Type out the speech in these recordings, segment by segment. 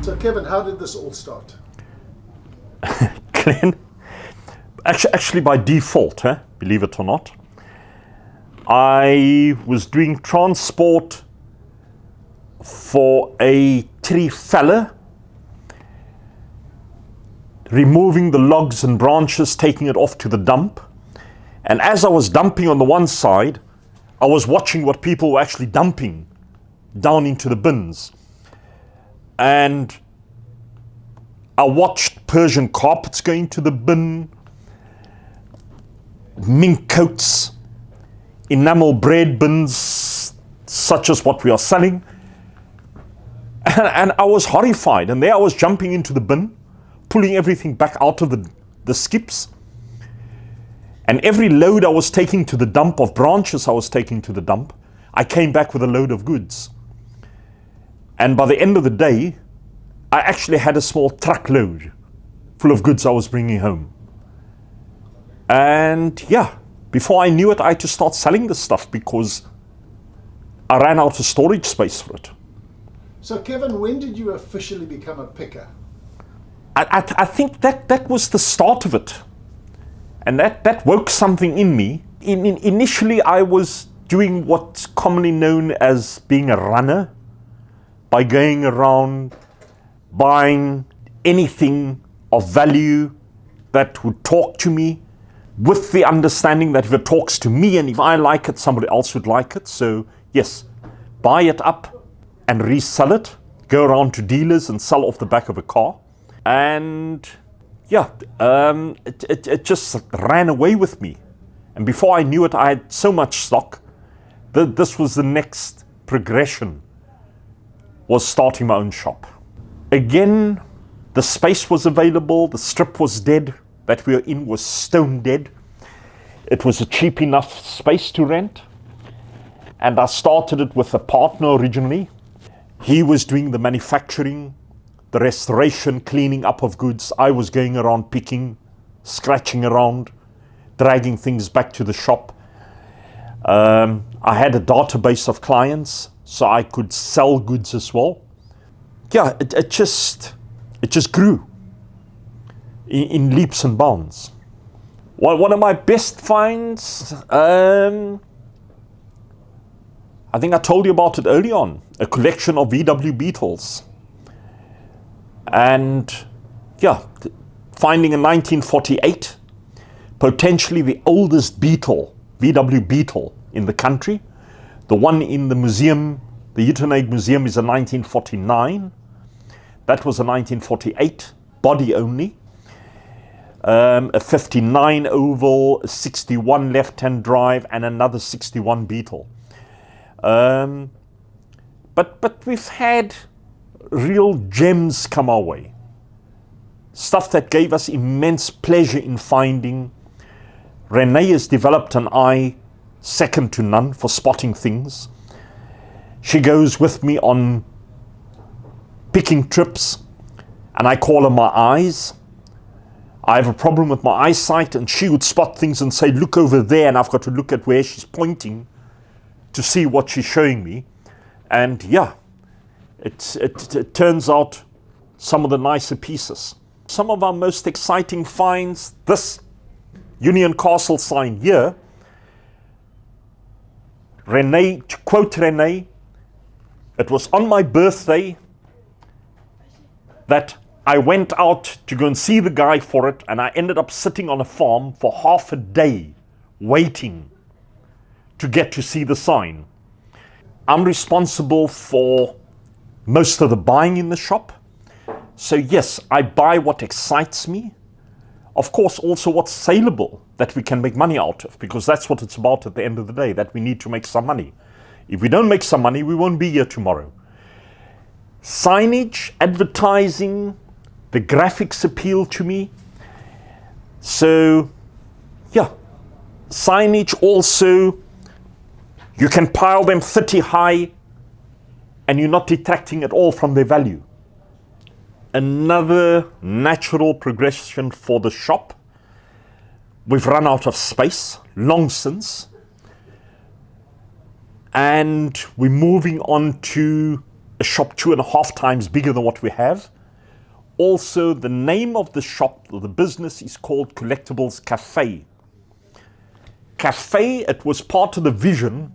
So Kevin, how did this all start? Glenn, actually by default, believe it or not, I was doing transport for a tree feller, removing the logs and branches, taking it off to the dump. And as I was dumping on the one side, I was watching what people were actually dumping down into the bins. And I watched Persian carpets going to the bin, mink coats, enamel bread bins, such as what we are selling. And I was horrified. And there I was jumping into the bin, pulling everything back out of the skips. And every load I was taking to the dump, of branches I was taking to the dump, I came back with a load of goods. And by the end of the day, I actually had a small truckload full of goods I was bringing home. And yeah, before I knew it, I had to start selling this stuff because I ran out of storage space for it. So Kevin, when did you officially become a picker? I think that was the start of it. And that woke something in me. Initially, I was doing what's commonly known as being a runner, by going around buying anything of value that would talk to me, with the understanding that if it talks to me and if I like it, somebody else would like it. So yes, buy it up and resell it, go around to dealers and sell off the back of a car. And yeah, it just ran away with me. And before I knew it, I had so much stock that this was the next progression, was starting my own shop. Again, the space was available, the strip was dead that we were in was stone dead. It was a cheap enough space to rent. And I started it with a partner originally. He was doing the manufacturing, the restoration, cleaning up of goods. I was going around picking, scratching around, dragging things back to the shop. I had a database of clients, so I could sell goods as well. Yeah, it just grew in leaps and bounds. One of my best finds, I think I told you about it early on, a collection of VW Beetles. And yeah, finding a 1948, potentially the oldest Beetle, VW Beetle in the country. The one in the museum, the Uitenhage Museum, is a 1949. That was a 1948, body only. A 59 oval, a 61 left-hand drive, and another 61 Beetle. But we've had real gems come our way. Stuff that gave us immense pleasure in finding. Renee has developed an eye second to none for spotting things. She goes with me on picking trips, and I call her my eyes. I have a problem with my eyesight, and she would spot things and say, look over there, and I've got to look at where she's pointing to see what she's showing me. And yeah, it turns out some of the nicer pieces. Some of our most exciting finds, this Union Castle sign here, Renee, to quote Renee, it was on my birthday that I went out to go and see the guy for it, and I ended up sitting on a farm for half a day waiting to get to see the sign. I'm responsible for most of the buying in the shop. So yes, I buy what excites me. Of course, also what's saleable that we can make money out of, because that's what it's about at the end of the day, that we need to make some money. If we don't make some money, we won't be here tomorrow. Signage, advertising, the graphics appeal to me. So yeah, signage also, you can pile them 30 high and you're not detracting at all from their value. Another natural progression for the shop. We've run out of space, long since. And we're moving on to a shop 2.5 times bigger than what we have. Also, the name of the shop, or the business, is called Collectables Cafe. Cafe, it was part of the vision,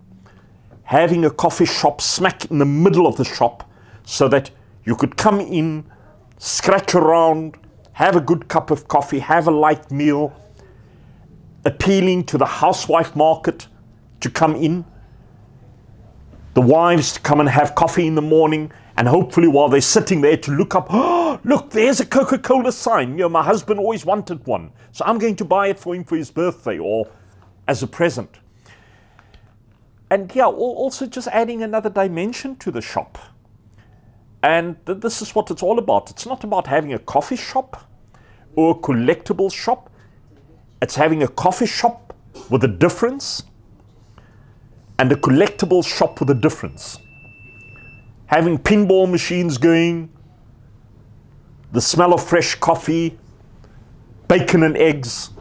having a coffee shop smack in the middle of the shop so that you could come in, scratch around, have a good cup of coffee, have a light meal, appealing to the housewife market to come in, the wives to come and have coffee in the morning, and hopefully while they're sitting there to look up, oh, look, there's a Coca-Cola sign. You know, my husband always wanted one, so I'm going to buy it for him for his birthday or as a present. And yeah, also just adding another dimension to the shop. And this is what it's all about. It's not about having a coffee shop or a collectibles shop. It's having a coffee shop with a difference and a collectibles shop with a difference. Having pinball machines going, the smell of fresh coffee, bacon and eggs,